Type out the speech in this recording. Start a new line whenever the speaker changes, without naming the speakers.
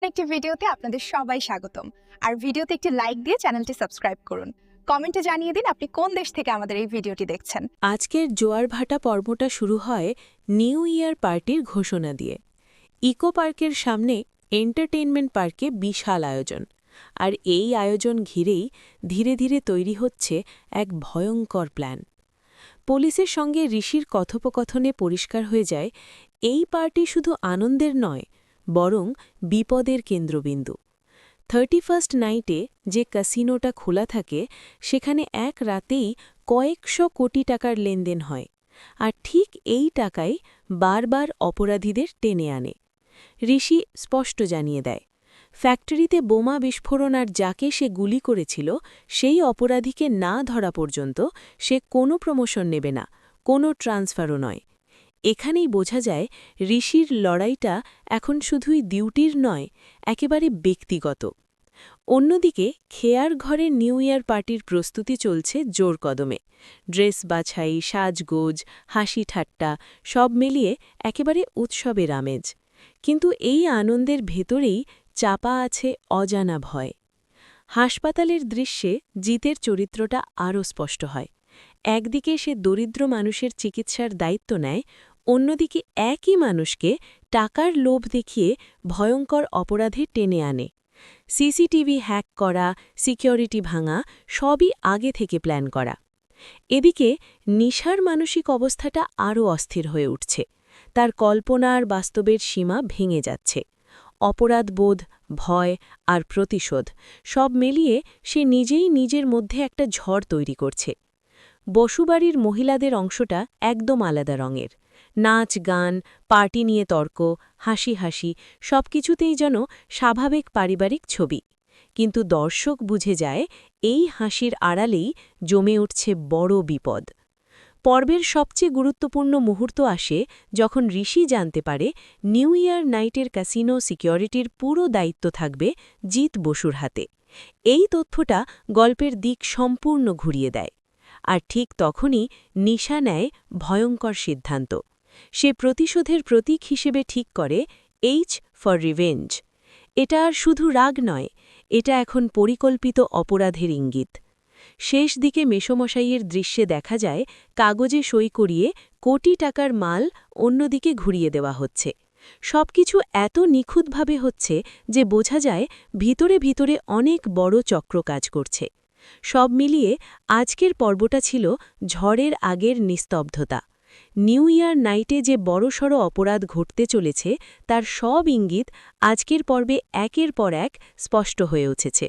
একটি ভিডিওতে আপনাদের সবাই স্বাগতম। আর ভিডিওতে একটি লাইক দিয়ে চ্যানেলটি সাবস্ক্রাইব করুন। কমেন্টে জানিয়ে দিন আপনি কোন দেশ থেকে আমাদের এই ভিডিওটি দেখছেন।
আজকের জোয়ার ভাটা পর্বটা শুরু হয় নিউ ইয়ার পার্টির ঘোষণা দিয়ে। ইকো পার্কের সামনে এন্টারটেইনমেন্ট পার্কে বিশাল আয়োজন, আর এই আয়োজন ঘিরেই ধীরে ধীরে তৈরি হচ্ছে এক ভয়ঙ্কর প্ল্যান। পুলিশের সঙ্গে ঋষির কথোপকথনে পরিষ্কার হয়ে যায় এই পার্টি শুধু আনন্দের নয়, বরং বিপদের কেন্দ্রবিন্দু। 31st নাইটে যে ক্যাসিনোটা খোলা থাকে সেখানে এক রাতেই কয়েকশো কোটি টাকার লেনদেন হয়, আর ঠিক এই টাকাই বারবার অপরাধীদের টেনে আনে। ঋষি স্পষ্ট জানিয়ে দেয়, ফ্যাক্টরিতে বোমা বিস্ফোরণ আর যাকে সে গুলি করেছিল সেই অপরাধীকে না ধরা পর্যন্ত সে কোনো প্রমোশন নেবে না, কোনো ট্রান্সফারও নয়। এখানেই বোঝা যায় ঋষির লড়াইটা এখন শুধুই ডিউটির নয়, একেবারে ব্যক্তিগত। অন্যদিকে খেয়ার ঘরে নিউ ইয়ার পার্টির প্রস্তুতি চলছে জোর কদমে। ড্রেস বাছাই, সাজগোজ, হাসি ঠাট্টা সব মিলিয়ে একেবারে উৎসবের আমেজ। কিন্তু এই আনন্দের ভেতরেই চাপা আছে অজানা ভয়। হাসপাতালের দৃশ্যে জিতের চরিত্রটা আরও স্পষ্ট হয়। একদিকে সে দরিদ্র মানুষের চিকিৎসার দায়িত্ব নেয়, অন্যদিকে একই মানুষকে টাকার লোভ দেখিয়ে ভয়ঙ্কর অপরাধে টেনে আনে। সিসিটিভি হ্যাক করা, সিকিউরিটি ভাঙা সবই আগে থেকে প্ল্যান করা। এদিকে নিশার মানসিক অবস্থাটা আরও অস্থির হয়ে উঠছে। তার কল্পনা আর বাস্তবের সীমা ভেঙে যাচ্ছে। অপরাধবোধ, ভয় আর প্রতিশোধ সব মিলিয়ে সে নিজেই নিজের মধ্যে একটা ঝড় তৈরি করছে। বসুবাড়ির মহিলাদের অংশটা একদম আলাদা রঙের। নাচ, গান, পার্টি নিয়ে তর্ক, হাসি হাসি সবকিছুতেই যেন স্বাভাবিক পারিবারিক ছবি। কিন্তু দর্শক বুঝে যায় এই হাসির আড়ালেই জমে উঠছে বড় বিপদ। পর্বের সবচেয়ে গুরুত্বপূর্ণ মুহূর্ত আসে যখন ঋষি জানতে পারে নিউ ইয়ার নাইটের ক্যাসিনো সিকিউরিটির পুরো দায়িত্ব থাকবে জিত বসুর হাতে। এই তথ্যটা গল্পের দিক সম্পূর্ণ ঘুরিয়ে দেয়। আর ঠিক তখনই নিশা নেয় ভয়ঙ্কর সিদ্ধান্ত। সে প্রতিশোধের প্রতীক হিসেবে ঠিক করে এইচ ফর রিভেঞ্জ। এটা আর শুধু রাগ নয়, এটা এখন পরিকল্পিত অপরাধের ইঙ্গিত। শেষ দিকে মেসোমশাইয়ের দৃশ্যে দেখা যায় কাগজে সই করিয়ে কোটি টাকার মাল অন্যদিকে ঘুরিয়ে দেওয়া হচ্ছে। সবকিছু এত নিখুঁতভাবে হচ্ছে যে বোঝা যায় ভিতরে ভিতরে অনেক বড় চক্র কাজ করছে। সব মিলিয়ে আজকের পর্বটা ছিল ঝড়ের আগের নিস্তব্ধতা। নিউ ইয়ার নাইটে যে বড়সড় অপরাধ ঘটতে চলেছে তার সব ইঙ্গিত আজকের পর্বে একের পর এক স্পষ্ট হয়ে উঠেছে।